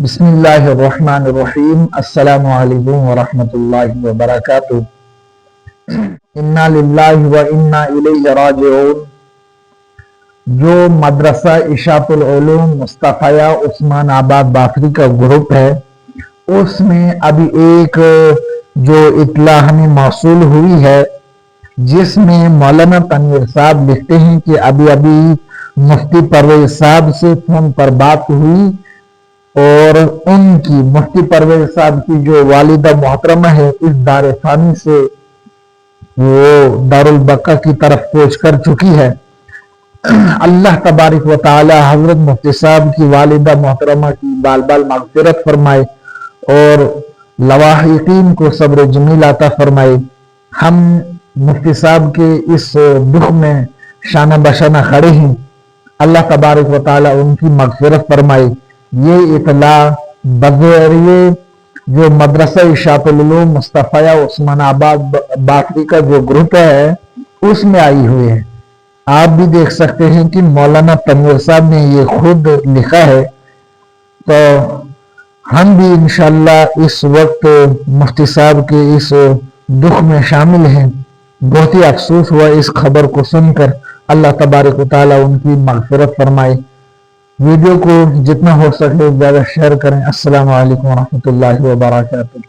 بسم اللہ الرحمن الرحیم۔ السلام علیکم ورحمۃ اللہ وبرکاتہ۔ انا للہ و انا الیہ راجعون۔ جو مدرسہ اشاعت العلوم مصطفیہ عثمان آباد باکری کا گروپ ہے، اس میں ابھی ایک جو اطلاع ہمیں موصول ہوئی ہے، جس میں مولانا تنویر صاحب لکھتے ہیں کہ ابھی مفتی پرویز صاحب سے فون پر بات ہوئی اور ان کی مفتی پرویز صاحب کی جو والدہ محترمہ ہے اس دار ثانی سے وہ دارالبقا کی طرف کوچ کر چکی ہے۔ اللہ تبارک و تعالی حضرت مفتی صاحب کی والدہ محترمہ کی بال بال مغفرت فرمائے اور لواحقین کو صبر جمیل عطا فرمائے۔ ہم مفتی صاحب کے اس دکھ میں شانہ بشانہ کھڑے ہیں، اللہ تبارک و تعالی ان کی مغفرت فرمائے۔ یہ اطلاع بذریعے جو مدرسہ اشاعت العلوم مصطفیہ عثمان آباد باکری کا جو گروپ ہے اس میں آئی ہوئی ہے۔ آپ بھی دیکھ سکتے ہیں کہ مولانا تنویر صاحب نے یہ خود لکھا ہے، تو ہم بھی انشاءاللہ اس وقت مفتی صاحب کے اس دکھ میں شامل ہیں۔ بہت ہی افسوس ہوا اس خبر کو سن کر، اللہ تبارک و تعالی ان کی مغفرت فرمائے۔ ویڈیو کو جتنا ہو سکے زیادہ شیئر کریں۔ السلام علیکم ورحمۃ اللہ وبرکاتہ۔